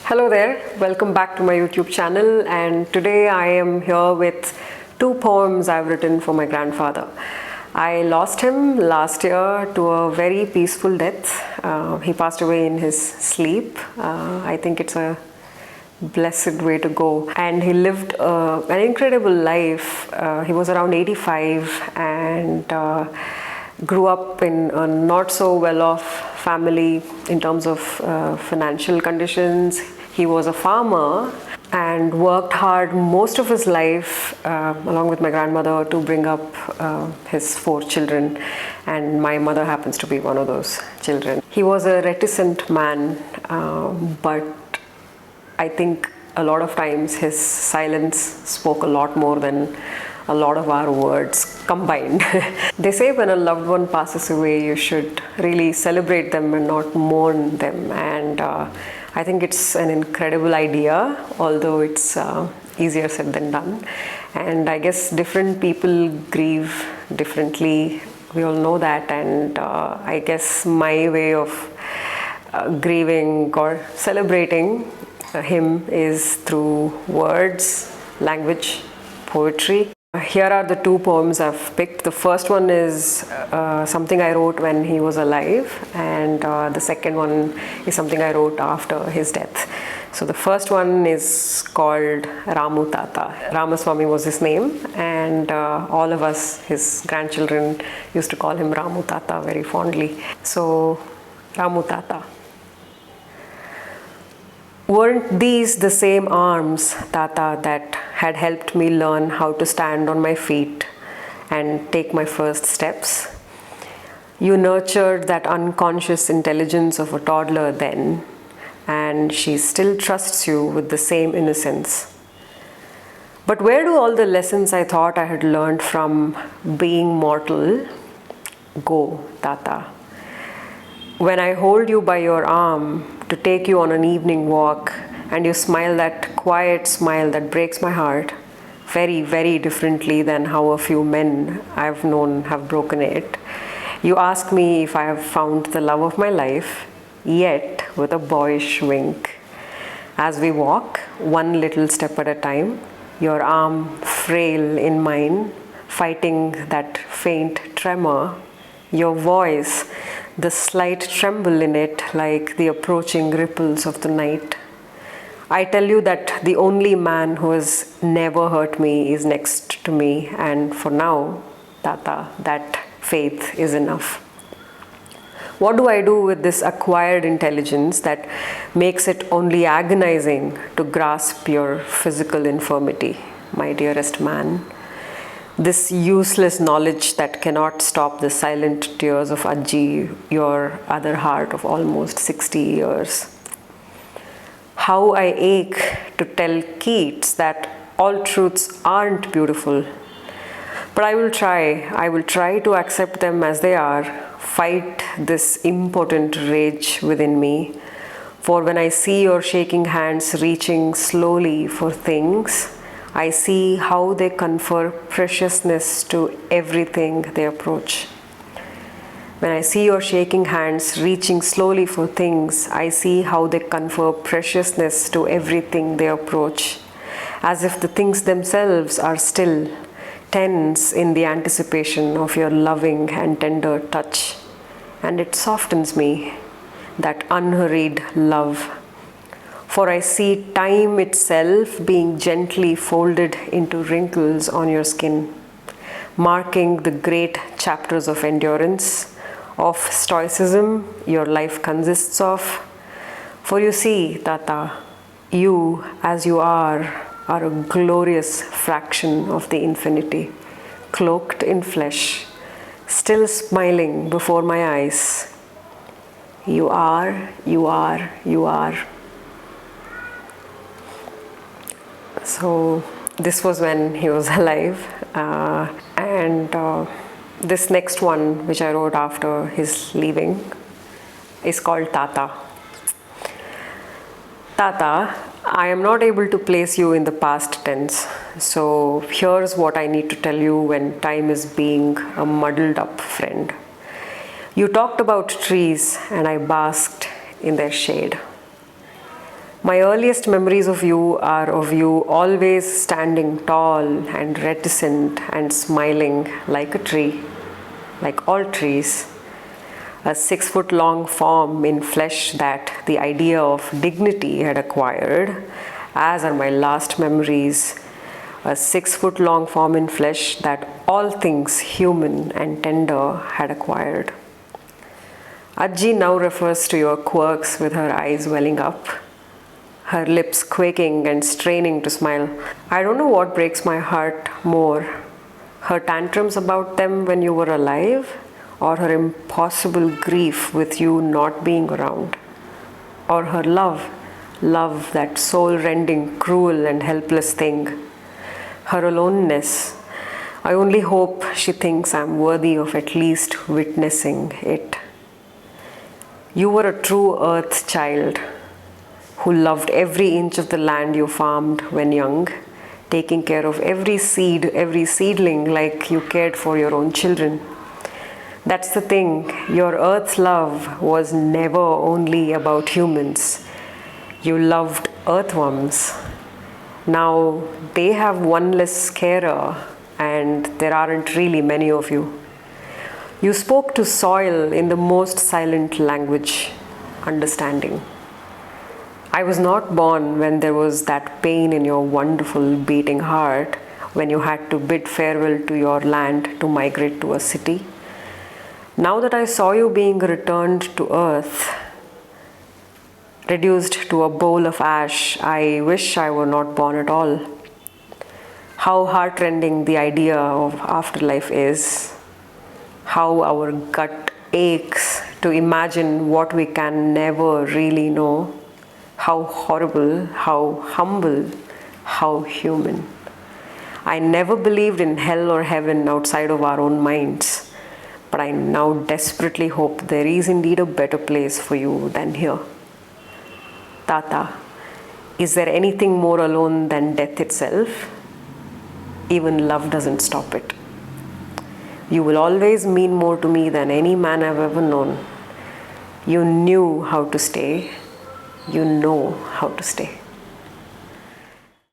Hello there, welcome back to my YouTube channel, and today I am here with two poems I've written for my grandfather. I lost him last year to a very peaceful death. He passed away in his sleep. I think it's a blessed way to go, and he lived an incredible life. He was around 85 and grew up in a not so well-off family in terms of financial conditions. He was a farmer and worked hard most of his life along with my grandmother to bring up his 4 children, and my mother happens to be one of those children. He was a reticent man, but I think a lot of times his silence spoke a lot more than a lot of our words combined. They say when a loved one passes away, you should really celebrate them and not mourn them. And I think it's an incredible idea, although it's easier said than done. And I guess different people grieve differently. We all know that. And I guess my way of grieving or celebrating him is through words, language, poetry. Here are the 2 poems I've picked. The first one is something I wrote when he was alive, and the second one is something I wrote after his death. So the first one is called Raamu Tata. Ramaswamy was his name, and all of us, his grandchildren, used to call him Raamu Tata very fondly. So Raamu Tata. Weren't these the same arms, Tata, that had helped me learn how to stand on my feet and take my first steps? You nurtured that unconscious intelligence of a toddler then, and she still trusts you with the same innocence. But where do all the lessons I thought I had learned from being mortal go, Tata? When I hold you by your arm to take you on an evening walk, and you smile that quiet smile that breaks my heart, very, very differently than how a few men I've known have broken it. You ask me if I have found the love of my life, yet with a boyish wink. As we walk, one little step at a time, your arm frail in mine, fighting that faint tremor, your voice, the slight tremble in it like the approaching ripples of the night. I tell you that the only man who has never hurt me is next to me, and for now, Tata, that faith is enough. What do I do with this acquired intelligence that makes it only agonizing to grasp your physical infirmity, my dearest man? This useless knowledge that cannot stop the silent tears of Ajji, your other heart of almost 60 years. How I ache to tell Keats that all truths aren't beautiful. But I will try to accept them as they are, fight this impotent rage within me. For when I see your shaking hands reaching slowly for things, I see how they confer preciousness to everything they approach. When I see your shaking hands reaching slowly for things, I see how they confer preciousness to everything they approach, as if the things themselves are still, tense in the anticipation of your loving and tender touch. And it softens me, that unhurried love. For I see time itself being gently folded into wrinkles on your skin, marking the great chapters of endurance, of stoicism your life consists of. For you see, Tata, you as you are a glorious fraction of the infinity, cloaked in flesh, still smiling before my eyes. You are, you are, you are. So this was when he was alive, and this next one, which I wrote after his leaving, is called Tata. Tata, I am not able to place you in the past tense, so here's what I need to tell you when time is being a muddled up friend. You talked about trees and I basked in their shade. My earliest memories of you are of you always standing tall and reticent and smiling like a tree, like all trees. A 6 foot long form in flesh that the idea of dignity had acquired, as are my last memories. A 6 foot long form in flesh that all things human and tender had acquired. Ajji now refers to your quirks with her eyes welling up, her lips quaking and straining to smile. I don't know what breaks my heart more, her tantrums about them when you were alive, or her impossible grief with you not being around, or her love, that soul-rending, cruel and helpless thing, her aloneness. I only hope she thinks I'm worthy of at least witnessing it. You were a true earth child who loved every inch of the land you farmed when young, taking care of every seed, every seedling like you cared for your own children. That's the thing, your earth's love was never only about humans. You loved earthworms. Now they have one less carer, and there aren't really many of you. You spoke to soil in the most silent language, understanding. I was not born when there was that pain in your wonderful beating heart, when you had to bid farewell to your land to migrate to a city. Now that I saw you being returned to earth, reduced to a bowl of ash, I wish I were not born at all. How heartrending the idea of afterlife is. How our gut aches to imagine what we can never really know. How horrible, how humble, how human. I never believed in hell or heaven outside of our own minds, but I now desperately hope there is indeed a better place for you than here. Tata, is there anything more alone than death itself? Even love doesn't stop it. You will always mean more to me than any man I've ever known. You knew how to stay. You know how to stay.